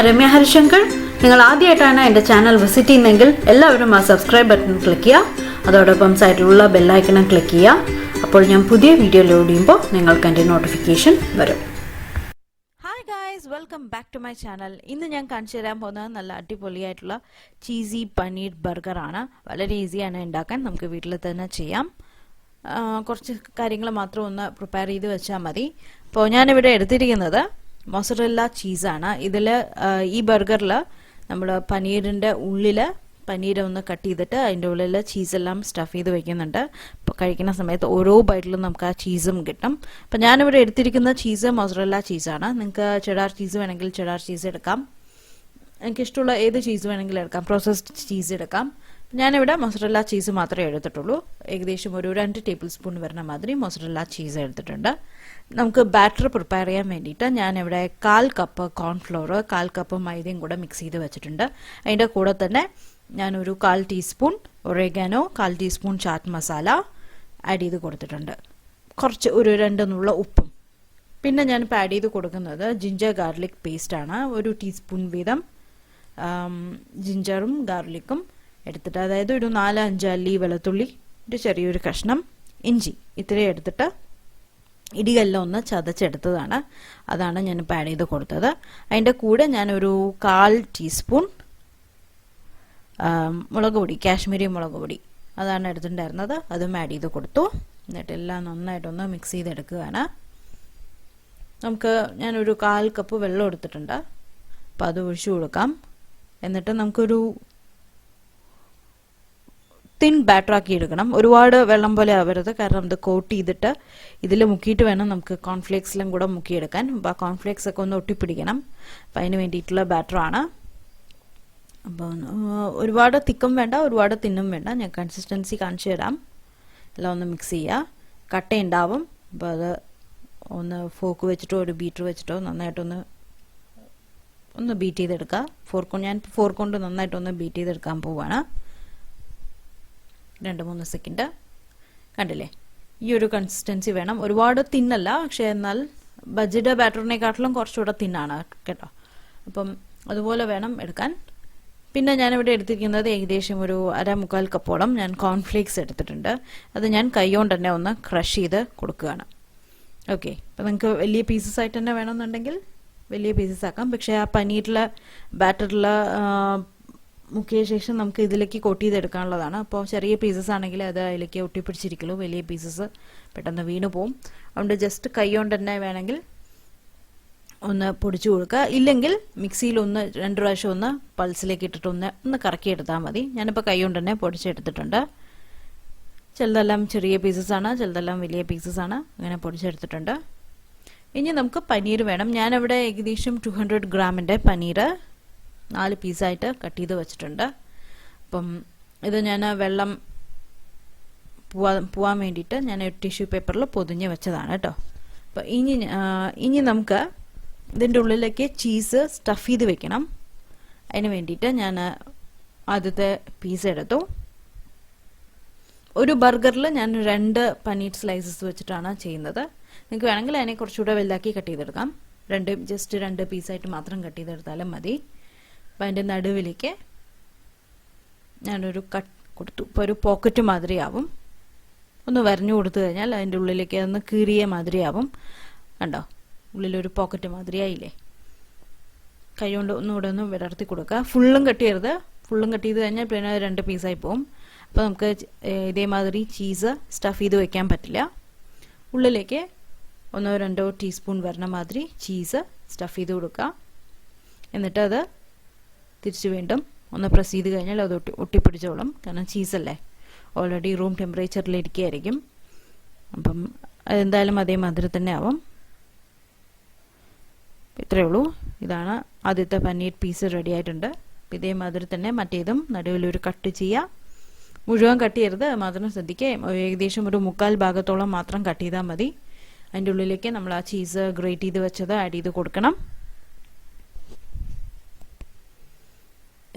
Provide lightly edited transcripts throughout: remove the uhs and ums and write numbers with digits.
ഞാൻ രമ്യ ഹരിശങ്കർ. നിങ്ങൾ ആദ്യമായിട്ടാണ് എൻ്റെ ചാനൽ വിസിറ്റ് ചെയ്യുന്നതെങ്കിൽ എല്ലാവരും ആ സബ്സ്ക്രൈബ് ബട്ടൺ ക്ലിക്ക് ചെയ്യുക. അതോടൊപ്പം സൈഡിലുള്ള ബെല്ലൈക്കണും ക്ലിക്ക് ചെയ്യുക. അപ്പോൾ ഞാൻ പുതിയ വീഡിയോ ലോഡ് ചെയ്യുമ്പോൾ നിങ്ങൾക്ക് എൻ്റെ നോട്ടിഫിക്കേഷൻ വരും. Hi guys, welcome back to my channel. ഇന്ന് ഞാൻ കാണിച്ചു തരാൻ പോകുന്നത് നല്ല അടിപൊളിയായിട്ടുള്ള ചീസി പനീർ ബർഗറാണ്. വളരെ ഈസിയാണ് ഉണ്ടാക്കാൻ, നമുക്ക് വീട്ടിൽ തന്നെ ചെയ്യാം. കുറച്ച് കാര്യങ്ങൾ മാത്രം ഒന്ന് പ്രിപ്പയർ ചെയ്ത് വെച്ചാൽ മതി. അപ്പോൾ ഞാനിവിടെ എടുത്തിരിക്കുന്നത് മൊസറല്ല ചീസാണ്. ഇതിൽ ഈ ബർഗറിൽ നമ്മൾ പനീറിൻ്റെ ഉള്ളിൽ പനീർ ഒന്ന് കട്ട് ചെയ്തിട്ട് അതിൻ്റെ ഉള്ളിൽ ചീസെല്ലാം സ്റ്റഫ് ചെയ്ത് വെക്കുന്നുണ്ട്. അപ്പോൾ കഴിക്കുന്ന സമയത്ത് ഓരോ ബൈറ്റിലും നമുക്ക് ആ ചീസും കിട്ടും. അപ്പോൾ ഞാനിവിടെ എടുത്തിരിക്കുന്ന ചീസ് മൊസറല്ല ചീസാണ്. നിങ്ങൾക്ക് ചെഡാർ ചീസ് വേണമെങ്കിൽ ചെഡാർ ചീസ് എടുക്കാം. എനിക്കിഷ്ടമുള്ള ഏത് ചീസ് വേണമെങ്കിലും എടുക്കാം. പ്രോസസ്ഡ് ചീസ് എടുക്കാം. ഞാനിവിടെ മൊസറല്ല ചീസ് മാത്രമേ എടുത്തിട്ടുള്ളൂ. ഏകദേശം ഒരു 2 ടേബിൾ സ്പൂൺ വരുന്ന മാതിരി മൊസറല്ല ചീസ് എടുത്തിട്ടുണ്ട്. നമുക്ക് ബാറ്റർ പ്രിപ്പയർ ചെയ്യാൻ വേണ്ടിയിട്ട് ഞാനിവിടെ 1/4 കപ്പ് കോൺഫ്ലോർ 1/4 കപ്പ് മൈദയും കൂടെ മിക്സ് ചെയ്ത് വെച്ചിട്ടുണ്ട്. അതിൻ്റെ കൂടെ തന്നെ ഞാനൊരു 1/4 teaspoon oregano 1/4 teaspoon chaat masala add ചെയ്ത് കൊടുത്തിട്ടുണ്ട്. കുറച്ച് ഒരു 2 നുള്ള ഉപ്പും. പിന്നെ ഞാനിപ്പോൾ ആഡ് ചെയ്ത് കൊടുക്കുന്നത് ജിഞ്ചർ ഗാർലിക് പേസ്റ്റാണ്. 1 ടീസ്പൂൺ വീതം ജിഞ്ചറും ഗാർലിക്കും എടുത്തിട്ട്, അതായത് ഒരു 4-5 അല്ലി വെളുത്തുള്ളി, ഒരു ചെറിയൊരു കഷ്ണം ഇഞ്ചി, ഇത്രയും എടുത്തിട്ട് ഇടിയെല്ലാം ഒന്ന് ചതച്ചെടുത്തതാണ്. അതാണ് ഞാനിപ്പോൾ ആഡ് ചെയ്ത് കൊടുത്തത്. അതിൻ്റെ കൂടെ ഞാനൊരു 1/4 ടീസ്പൂൺ മുളക് പൊടി, കാശ്മീരി മുളക് പൊടി, അതാണ് എടുത്തിട്ടുണ്ടായിരുന്നത്. അതും ആഡ് ചെയ്ത് കൊടുത്തു. എന്നിട്ട് എല്ലാം നന്നായിട്ടൊന്ന് മിക്സ് ചെയ്തെടുക്കുകയാണ്. ഞാനൊരു 1/4 കപ്പ് വെള്ളം എടുത്തിട്ടുണ്ട്. അപ്പോൾ അത് ഒഴിച്ചു കൊടുക്കാം. എന്നിട്ട് നമുക്കൊരു തിൻ ബാറ്റർ ആക്കി എടുക്കണം. ഒരുപാട് വെള്ളം പോലെ ആവരുത്, കാരണം ഇത് കോട്ട് ചെയ്തിട്ട് ഇതിൽ മുക്കിയിട്ട് വേണം നമുക്ക് കോൺഫ്ലേക്സിലും കൂടെ മുക്കിയെടുക്കാൻ. അപ്പോൾ ആ കോൺഫ്ലേക്സ് ഒക്കെ ഒന്ന് ഒട്ടിപ്പിടിക്കണം. അപ്പം അതിന് വേണ്ടിയിട്ടുള്ള ബാറ്ററാണ്. അപ്പോൾ ഒരുപാട് തിക്കും വേണ്ട, ഒരുപാട് തിന്നും വേണ്ട. ഞാൻ കൺസിസ്റ്റൻസി കാണിച്ചു തരാം. എല്ലാം ഒന്ന് മിക്സ് ചെയ്യുക. കട്ടയുണ്ടാവും. അപ്പോൾ അത് ഒന്ന് ഫോർക്ക് വെച്ചിട്ടോ ഒരു ബീറ്റർ വെച്ചിട്ടോ നന്നായിട്ടൊന്ന് ബീറ്റ് ചെയ്തെടുക്കുക. ഞാൻ ഫോർക്ക് കൊണ്ട് നന്നായിട്ടൊന്ന് ബീറ്റ് ചെയ്തെടുക്കാൻ പോവാണ്. 2-3 സെക്കൻഡ്. കണ്ടില്ലേ, ഈ ഒരു കൺസിസ്റ്റൻസി വേണം. ഒരുപാട് തിന്നല്ല, പക്ഷെ എന്നാൽ ബജ്ജിയുടെ ബാറ്ററിനെക്കാട്ടിലും കുറച്ചുകൂടെ തിന്നാണ് കേട്ടോ. അപ്പം അതുപോലെ വേണം എടുക്കാൻ. പിന്നെ ഞാനിവിടെ എടുത്തിരിക്കുന്നത് ഏകദേശം ഒരു 1/4 കപ്പോളം ഞാൻ കോൺഫ്ലേക്സ് എടുത്തിട്ടുണ്ട്. അത് ഞാൻ കൈകൊണ്ട് തന്നെ ഒന്ന് ക്രഷ് ചെയ്ത് കൊടുക്കുകയാണ്. ഓക്കെ, അപ്പം നിങ്ങൾക്ക് വലിയ പീസസ് ആയിട്ട് തന്നെ വേണമെന്നുണ്ടെങ്കിൽ വലിയ പീസസ് ആക്കാം. പക്ഷേ ആ പനീറിലെ ബാറ്ററിൽ മുക്കിയ ശേഷം നമുക്ക് ഇതിലേക്ക് കോട്ട് ചെയ്തെടുക്കാനുള്ളതാണ്. അപ്പോൾ ചെറിയ പീസസ് ആണെങ്കിൽ അത് അതിലേക്ക് ഒട്ടിപ്പിടിച്ചിരിക്കുള്ളൂ. വലിയ പീസസ് പെട്ടെന്ന് വീണ് പോവും. അതുകൊണ്ട് ജസ്റ്റ് കൈ കൊണ്ട് തന്നെ വേണമെങ്കിൽ ഒന്ന് പൊടിച്ചു കൊടുക്കുക. ഇല്ലെങ്കിൽ മിക്സിയിൽ 2 പ്രാവശ്യം ഒന്ന് പൾസിലേക്ക് ഇട്ടിട്ട് ഒന്ന് കറക്കിയെടുത്താൽ മതി. ഞാനിപ്പോൾ കൈ കൊണ്ട് തന്നെ പൊടിച്ചെടുത്തിട്ടുണ്ട്. ചിലതെല്ലാം ചെറിയ പീസസ് ആണ്, ചിലതെല്ലാം വലിയ പീസസ് ആണ്. അങ്ങനെ പൊടിച്ചെടുത്തിട്ടുണ്ട്. ഇനി നമുക്ക് പനീർ വേണം. ഞാനവിടെ ഏകദേശം 200 ഗ്രാമിൻ്റെ പനീർ 4 പീസായിട്ട് കട്ട് ചെയ്ത് വെച്ചിട്ടുണ്ട്. അപ്പം ഇത് ഞാൻ വെള്ളം പോവാൻ വേണ്ടിയിട്ട് ഞാൻ ടിഷ്യൂ പേപ്പറിൽ പൊതിഞ്ഞ് വെച്ചതാണ് കേട്ടോ. അപ്പം ഇനി നമുക്ക് ഇതിൻ്റെ ഉള്ളിലേക്ക് ചീസ് സ്റ്റഫ് ചെയ്ത് വെക്കണം. അതിന് വേണ്ടിയിട്ട് ഞാൻ ആദ്യത്തെ പീസ് എടുത്തു. ഒരു ബർഗറിൽ ഞാൻ 2 പനീർ സ്ലൈസസ് വെച്ചിട്ടാണ് ചെയ്യുന്നത്. നിങ്ങൾക്ക് വേണമെങ്കിൽ അതിനെ കുറച്ചുകൂടെ വലുതാക്കി കട്ട് ചെയ്തെടുക്കാം. ജസ്റ്റ് 2 പീസായിട്ട് മാത്രം കട്ട് ചെയ്തെടുത്താലും മതി. അപ്പം അതിൻ്റെ നടുവിലേക്ക് ഞാനൊരു കട്ട് കൊടുത്തു. ഇപ്പോൾ ഒരു പോക്കറ്റ് മാതിരിയാവും. ഒന്ന് വരഞ്ഞു കൊടുത്തു കഴിഞ്ഞാൽ അതിൻ്റെ ഉള്ളിലേക്ക് ഒന്ന് കീറിയ മാതിരിയാവും. കണ്ടോ, ഉള്ളിലൊരു പോക്കറ്റ് മാതിരിയായില്ലേ. കൈ കൊണ്ട് ഒന്നുകൂടെ ഒന്ന് വിടർത്തി കൊടുക്കുക. ഫുള്ളും കട്ട് ചെയ്യരുത്. ഫുള്ളും കട്ട് ചെയ്ത് കഴിഞ്ഞാൽ പിന്നെ 2 പീസായി പോകും. അപ്പോൾ നമുക്ക് ഇതേമാതിരി ചീസ് സ്റ്റഫ് ചെയ്ത് വെക്കാൻ പറ്റില്ല. ഉള്ളിലേക്ക് 1-2 ടീസ്പൂൺ വരണ മാതിരി ചീസ് സ്റ്റഫ് ചെയ്ത് കൊടുക്കുക. എന്നിട്ട് അത് തിരിച്ച് വീണ്ടും ഒന്ന് പ്രസ് ചെയ്ത് കഴിഞ്ഞാൽ അത് ഒട്ടിപ്പിടിച്ചോളും. കാരണം ചീസല്ലേ, ഓൾറെഡി റൂം ടെമ്പറേച്ചറിൽ ഇരിക്കുകയായിരിക്കും. അപ്പം അതെന്തായാലും അതേമാതിരി തന്നെ ആവും. ഇത്രയേ ഉള്ളൂ. ഇതാണ് ആദ്യത്തെ പനീർ പീസ് റെഡി ആയിട്ടുണ്ട്. ഇതേമാതിരി തന്നെ മറ്റേതും നടുവിലൊരു കട്ട് ചെയ്യുക. മുഴുവൻ കട്ട് ചെയ്യരുത്, മാത്രം ശ്രദ്ധിക്കുക. ഏകദേശം ഒരു 1/4 ഭാഗത്തോളം മാത്രം കട്ട് ചെയ്താൽ മതി. അതിൻ്റെ ഉള്ളിലേക്ക് നമ്മൾ ആ ചീസ് ഗ്രേറ്റ് ചെയ്ത് വെച്ചത് ആഡ് ചെയ്ത് കൊടുക്കണം.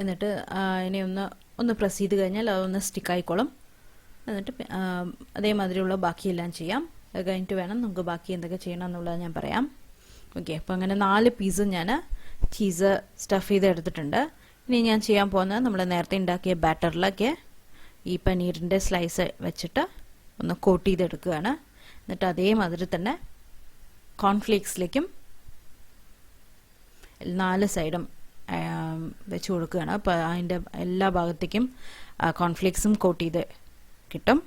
എന്നിട്ട് അതിനെ ഒന്ന് പ്രസ് ചെയ്ത് കഴിഞ്ഞാൽ അതൊന്ന് സ്റ്റിക്കായിക്കോളും. എന്നിട്ട് അതേമാതിരിയുള്ള ബാക്കിയെല്ലാം ചെയ്യാം. അത് കഴിഞ്ഞിട്ട് വേണം നമുക്ക് ബാക്കി എന്തൊക്കെ ചെയ്യണം എന്നുള്ളത് ഞാൻ പറയാം. ഓക്കെ, അപ്പോൾ അങ്ങനെ 4 പീസ് ഞാൻ ചീസ് സ്റ്റഫ് ചെയ്തെടുത്തിട്ടുണ്ട്. ഇനി ഞാൻ ചെയ്യാൻ പോകുന്നത് നമ്മൾ നേരത്തെ ഉണ്ടാക്കിയ ബാറ്ററിലൊക്കെ ഈ പനീറിൻ്റെ സ്ലൈസ് വെച്ചിട്ട് ഒന്ന് കോട്ട് ചെയ്തെടുക്കുകയാണ്. എന്നിട്ട് അതേമാതിരി തന്നെ കോൺഫ്ലേക്സിലേക്കും 4 സൈഡും വെച്ച് കൊടുക്കുകയാണ്. അപ്പോൾ അതിൻ്റെ എല്ലാ ഭാഗത്തേക്കും കോൺഫ്ലേക്സും കോട്ട് ചെയ്ത് കിട്ടും.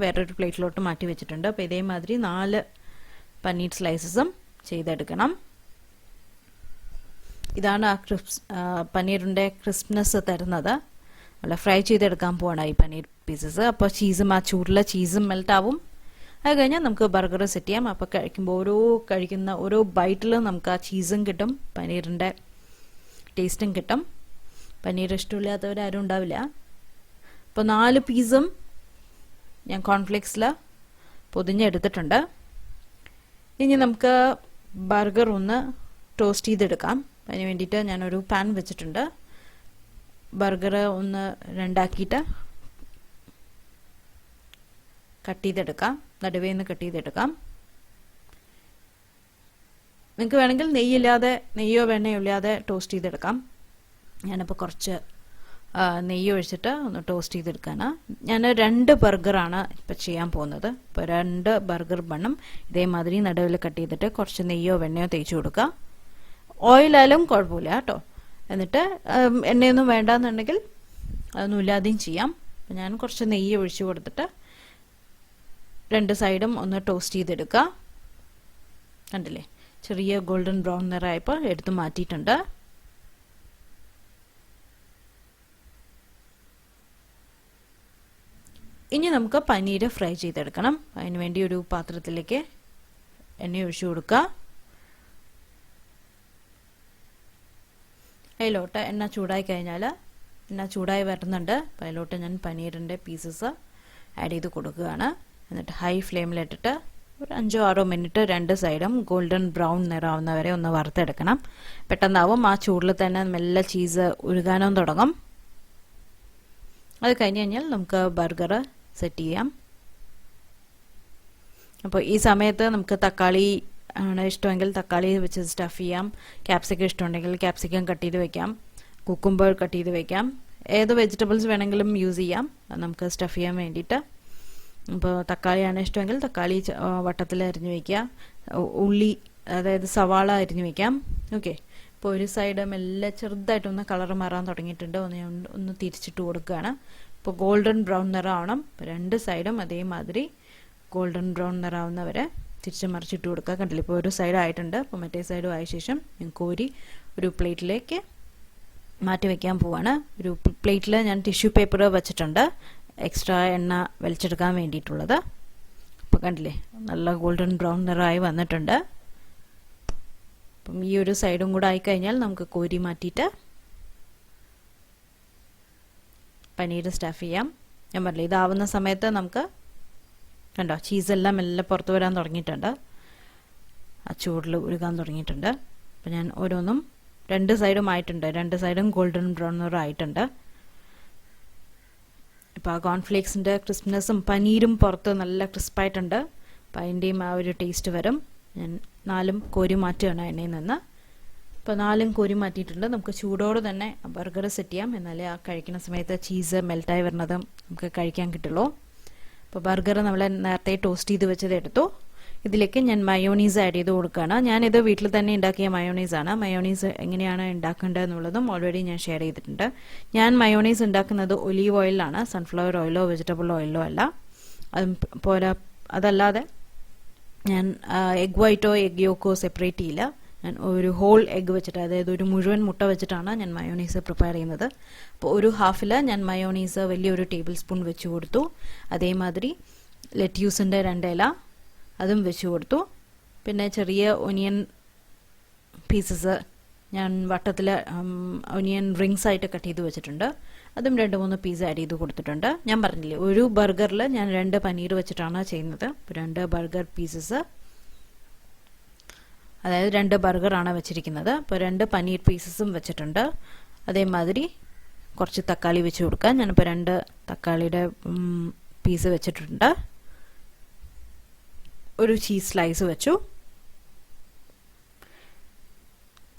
വേറൊരു പ്ലേറ്റിലോട്ട് മാറ്റി വെച്ചിട്ടുണ്ട്. അപ്പോൾ ഇതേമാതിരി 4 പനീർ സ്ലൈസസും ചെയ്തെടുക്കണം. ഇതാണ് പനീറിൻ്റെ ക്രിസ്പ്നെസ് തരുന്നത്. അല്ല, ഫ്രൈ ചെയ്തെടുക്കാൻ പോവാണ് ഈ പനീർ പീസസ്. അപ്പോൾ ചീസും ആ ചൂടുള്ള ചീസും മെൽട്ടാവും. അത് കഴിഞ്ഞാൽ നമുക്ക് ബർഗർ സെറ്റ് ചെയ്യാം. അപ്പോൾ കഴിക്കുമ്പോൾ കഴിക്കുന്ന ഓരോ ബൈറ്റിലും നമുക്ക് ആ ചീസും കിട്ടും, പനീറിൻ്റെ ടേസ്റ്റും കിട്ടും. പനീർ ഇഷ്ടമില്ലാത്തവരാരും ഉണ്ടാവില്ല. അപ്പോൾ 4 പീസും ഞാൻ കോൺഫ്ലേക്സിൽ പൊതിഞ്ഞെടുത്തിട്ടുണ്ട്. ഇനി നമുക്ക് ബർഗർ ഒന്ന് ടോസ്റ്റ് ചെയ്തെടുക്കാം. അതിന് വേണ്ടിയിട്ട് ഞാനൊരു പാൻ വെച്ചിട്ടുണ്ട്. ബർഗർ ഒന്ന് 2 ആക്കിയിട്ട് കട്ട് ചെയ്തെടുക്കാം. നടുവേ നിന്ന് കട്ട് ചെയ്തെടുക്കാം. നിങ്ങൾക്ക് വേണമെങ്കിൽ നെയ്യോ വെണ്ണയോ ഇല്ലാതെ ടോസ്റ്റ് ചെയ്തെടുക്കാം. ഞാനിപ്പോൾ കുറച്ച് നെയ്യ് ഒഴിച്ചിട്ട് ഒന്ന് ടോസ്റ്റ് ചെയ്തെടുക്കാനാണ്. ഞാൻ 2 ബർഗറാണ് ഇപ്പം ചെയ്യാൻ പോകുന്നത്. ഇപ്പോൾ 2 ബർഗർ ബണ്ണും ഇതേമാതിരി നടുവിൽ കട്ട് ചെയ്തിട്ട് കുറച്ച് നെയ്യോ വെണ്ണയോ തേച്ച് കൊടുക്കുക. ഓയിലായാലും കുഴപ്പമില്ല കേട്ടോ. എന്നിട്ട് എണ്ണയൊന്നും വേണ്ടാന്നുണ്ടെങ്കിൽ അതൊന്നും ഇല്ലാതെയും ചെയ്യാം. ഞാൻ കുറച്ച് നെയ്യ് ഒഴിച്ച് കൊടുത്തിട്ട് 2 സൈഡും ഒന്ന് ടോസ്റ്റ് ചെയ്തെടുക്കുക. കണ്ടില്ലേ, ചെറിയ ഗോൾഡൻ ബ്രൗൺ നിറമായപ്പോൾ എടുത്ത് മാറ്റിയിട്ടുണ്ട്. ഇനി നമുക്ക് പനീർ ഫ്രൈ ചെയ്തെടുക്കണം. അതിന് വേണ്ടി ഒരു പാത്രത്തിലേക്ക് എണ്ണ ഒഴിച്ചു കൊടുക്കുക. അതിലോട്ട് എണ്ണ ചൂടായി കഴിഞ്ഞാൽ, എണ്ണ ചൂടായി വരുന്നുണ്ട്. അപ്പോൾ അതിലോട്ട് ഞാൻ പനീറിൻ്റെ പീസസ് ആഡ് ചെയ്ത് കൊടുക്കുകയാണ്. എന്നിട്ട് ഹൈ ഫ്ലെയിമിലിട്ടിട്ട് ഒരു 5-6 മിനിറ്റ് 2 സൈഡും ഗോൾഡൻ ബ്രൗൺ നിറാവുന്നവരെ ഒന്ന് വറുത്തെടുക്കണം. പെട്ടെന്നാവും. ആ ചൂടിൽ തന്നെ മെല്ലെ ചീസ് ഉരുകാനും തുടങ്ങും. അത് കഴിഞ്ഞ് കഴിഞ്ഞാൽ നമുക്ക് ബർഗർ സെറ്റ് ചെയ്യാം. അപ്പോൾ ഈ സമയത്ത് നമുക്ക് തക്കാളി ആണ് ഇഷ്ടമെങ്കിൽ തക്കാളി വെച്ച് സ്റ്റഫ് ചെയ്യാം. ക്യാപ്സിക്കം ഇഷ്ടമുണ്ടെങ്കിൽ ക്യാപ്സിക്കം കട്ട് ചെയ്ത് വെക്കാം. കുക്കുംബർ കട്ട് ചെയ്ത് വെക്കാം. ഏത് വെജിറ്റബിൾസ് വേണമെങ്കിലും യൂസ് ചെയ്യാം നമുക്ക് സ്റ്റഫ് ചെയ്യാൻ വേണ്ടിയിട്ട്. അപ്പോൾ തക്കാളിയാണ് ഇഷ്ടമെങ്കിൽ തക്കാളി വട്ടത്തിൽ അരിഞ്ഞു വയ്ക്കുക. ഉള്ളി, അതായത് സവാള അരിഞ്ഞു വയ്ക്കാം. ഓക്കെ. ഇപ്പോൾ ഒരു സൈഡ് മെല്ലെ ചെറുതായിട്ടൊന്ന് കളർ മാറാൻ തുടങ്ങിയിട്ടുണ്ട്. ഒന്ന് തിരിച്ചിട്ട് കൊടുക്കുകയാണ്. ഇപ്പോൾ ഗോൾഡൻ ബ്രൗൺ നിറമാവണം. 2 സൈഡും അതേമാതിരി ഗോൾഡൻ ബ്രൗൺ നിറാവുന്നവരെ തിരിച്ച് മറിച്ചിട്ട് കൊടുക്കുക. കണ്ടില്ല, ഇപ്പോൾ ഒരു സൈഡ് ആയിട്ടുണ്ട്. അപ്പോൾ മറ്റേ സൈഡും ആയ ശേഷം ഞാൻ കോരി ഒരു പ്ലേറ്റിലേക്ക് മാറ്റി വയ്ക്കാൻ പോവാണ്. ഒരു പ്ലേറ്റിൽ ഞാൻ ടിഷ്യൂ പേപ്പർ വെച്ചിട്ടുണ്ട്, എക്സ്ട്രാ എണ്ണ വലിച്ചെടുക്കാൻ വേണ്ടിയിട്ടുള്ളത്. അപ്പോൾ കണ്ടില്ലേ, നല്ല ഗോൾഡൻ ബ്രൗൺ നിറമായി വന്നിട്ടുണ്ട്. അപ്പം ഈ ഒരു സൈഡും കൂടെ ആയിക്കഴിഞ്ഞാൽ നമുക്ക് കോരി മാറ്റിയിട്ട് പനീർ സ്റ്റഫ് ചെയ്യാം. ഞാൻ പറഞ്ഞില്ല, ഇതാവുന്ന സമയത്ത് നമുക്ക് കണ്ടോ ചീസെല്ലാം എല്ലാം പുറത്ത് വരാൻ തുടങ്ങിയിട്ടുണ്ട്. ആ ചൂടിൽ ഉരുകാൻ തുടങ്ങിയിട്ടുണ്ട്. അപ്പം ഞാൻ ഓരോന്നും 2 സൈഡും ആയിട്ടുണ്ട്. 2 സൈഡും ഗോൾഡൻ ബ്രൗൺ ആയിട്ടുണ്ട്. ഇപ്പോൾ ആ കോൺഫ്ലേക്സിൻ്റെ ക്രിസ്പ്നെസ്സും പനീരും പുറത്ത് നല്ല ക്രിസ്പായിട്ടുണ്ട്. അപ്പം അതിൻ്റെയും ആ ഒരു ടേസ്റ്റ് വരും. ഞാൻ 4 കോരി മാറ്റുകയാണ് എണ്ണയിൽ നിന്ന്. ഇപ്പോൾ 4 കോരി മാറ്റിയിട്ടുണ്ട്. നമുക്ക് ചൂടോടെ തന്നെ ബർഗർ സെറ്റ് ചെയ്യാം. എന്നാലേ ആ കഴിക്കുന്ന സമയത്ത് ചീസ് മെൽറ്റായി വരുന്നതും നമുക്ക് കഴിക്കാൻ കിട്ടുള്ളൂ. അപ്പോൾ ബർഗർ നമ്മൾ നേരത്തെ ടോസ്റ്റ് ചെയ്ത് വെച്ചത് എടുത്തു. ഇതിലേക്ക് ഞാൻ മയോണീസ് ആഡ് ചെയ്ത് കൊടുക്കുകയാണ്. ഞാനിത് വീട്ടിൽ തന്നെ ഉണ്ടാക്കിയ മയോണീസാണ്. മയോണീസ് എങ്ങനെയാണ് ഉണ്ടാക്കേണ്ടത് എന്നുള്ളതും ഓൾറെഡി ഞാൻ ഷെയർ ചെയ്തിട്ടുണ്ട്. ഞാൻ മയോണീസ് ഉണ്ടാക്കുന്നത് ഒലീവ് ഓയിലാണ്, സൺഫ്ലവർ ഓയിലോ വെജിറ്റബിൾ ഓയിലോ അല്ല. അതല്ലാതെ ഞാൻ എഗ് വൈറ്റോ എഗ് യോക്കോ സെപ്പറേറ്റ് ചെയ്യില്ല. ഞാൻ ഒരു ഹോൾ എഗ് വെച്ചിട്ട്, അതായത് ഒരു മുഴുവൻ മുട്ട വെച്ചിട്ടാണ് ഞാൻ മയോണീസ് പ്രിപ്പയർ ചെയ്യുന്നത്. അപ്പോൾ ഒരു ഹാഫിൽ ഞാൻ മയോണീസ് വലിയൊരു ടേബിൾ സ്പൂൺ വെച്ച് കൊടുത്തു. അതേമാതിരി ലെറ്റ്യൂസിൻ്റെ 2 ഇല അതും വെച്ച് കൊടുത്തു. പിന്നെ ചെറിയ ഒനിയൻ പീസസ് ഞാൻ വട്ടത്തിൽ ഒനിയൻ റിങ്സ് ആയിട്ട് കട്ട് ചെയ്ത് വെച്ചിട്ടുണ്ട്. അതും 2-3 പീസ് ആഡ് ചെയ്ത് കൊടുത്തിട്ടുണ്ട്. ഞാൻ പറഞ്ഞില്ലേ, ഒരു ബർഗറിൽ ഞാൻ 2 പനീർ വെച്ചിട്ടാണ് ചെയ്യുന്നത്. 2 ബർഗർ പീസസ്, അതായത് 2 ബർഗറാണ് വെച്ചിരിക്കുന്നത്. അപ്പോൾ 2 പനീർ പീസസും വെച്ചിട്ടുണ്ട്. അതേമാതിരി കുറച്ച് തക്കാളി വെച്ച് കൊടുക്കാം. ഞാനിപ്പോൾ 2 തക്കാളിയുടെ പീസ് വെച്ചിട്ടുണ്ട്. ഒരു ചീസ് സ്ലൈസ് വെച്ചു.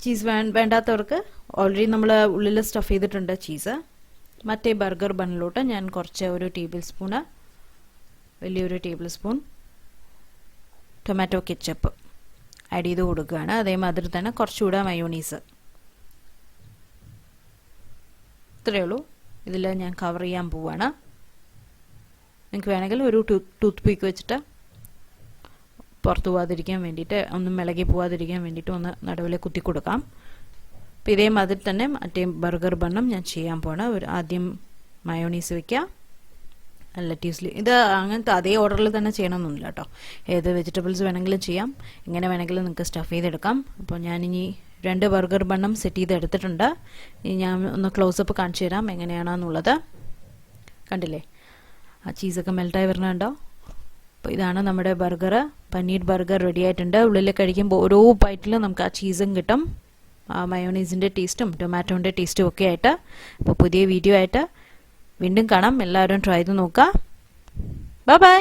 ചീസ് വേണ്ടാത്തവർക്ക് ഓൾറെഡി നമ്മൾ ഉള്ളിൽ സ്റ്റഫ് ചെയ്തിട്ടുണ്ട് ചീസ്. മറ്റേ ബർഗർ ബണ്ണിലോട്ട് ഞാൻ കുറച്ച് ഒരു ടേബിൾ സ്പൂണ്, വലിയൊരു table spoon tomato ketchup add ചെയ്ത് കൊടുക്കുകയാണ്. അതേമാതിരി തന്നെ കുറച്ചുകൂടെ മയോണീസ്. ഇത്രയേ ഉള്ളൂ. ഇതിൽ ഞാൻ കവർ ചെയ്യാൻ പോവാണ്. നിങ്ങൾക്ക് വേണമെങ്കിൽ ഒരു ടൂത്ത് പീക്ക് വെച്ചിട്ട് പുറത്തു പോകാതിരിക്കാൻ വേണ്ടിയിട്ട്, ഒന്നും മിളകി പോകാതിരിക്കാൻ വേണ്ടിയിട്ട് ഒന്ന് നടുവിൽ കുത്തി കൊടുക്കാം. അപ്പോൾ ഇതേമാതിരി തന്നെ മറ്റേ ബർഗർ ബണ്ണും ഞാൻ ചെയ്യാൻ പോവാണ്. ആദ്യം മയോണീസ് വയ്ക്കുക, ലെറ്റീസ്. ഇത് അങ്ങനത്തെ അതേ ഓർഡറിൽ തന്നെ ചെയ്യണമെന്നൊന്നുമില്ല കേട്ടോ. ഏത് വെജിറ്റബിൾസ് വേണമെങ്കിലും ചെയ്യാം, എങ്ങനെ വേണമെങ്കിലും നിങ്ങൾക്ക് സ്റ്റഫ് ചെയ്തെടുക്കാം. അപ്പോൾ ഞാനിനി 2 ബർഗർ ബണ്ണും സെറ്റ് ചെയ്ത് എടുത്തിട്ടുണ്ട്. ഇനി ഞാൻ ഒന്ന് ക്ലോസപ്പ് കാണിച്ചു തരാം എങ്ങനെയാണെന്നുള്ളത്. കണ്ടില്ലേ, ആ ചീസൊക്കെ മെൽറ്റായി വരണുണ്ടോ? അപ്പോൾ ഇതാണ് നമ്മുടെ ബർഗർ, പനീർ ബർഗർ റെഡി ആയിട്ടുണ്ട്. ഉള്ളിൽ കഴിക്കുമ്പോൾ ഓരോ ബൈറ്റിലും നമുക്ക് ആ ചീസും കിട്ടും, ആ മയോണീസിൻ്റെ ടേസ്റ്റും ടൊമാറ്റോൻ്റെ ടേസ്റ്റും ഒക്കെ ആയിട്ട്. അപ്പോൾ പുതിയ വീഡിയോ ആയിട്ട് വീണ്ടും കാണാം. എല്ലാവരും ട്രൈ ചെയ്ത് നോക്കുക. Bye bye.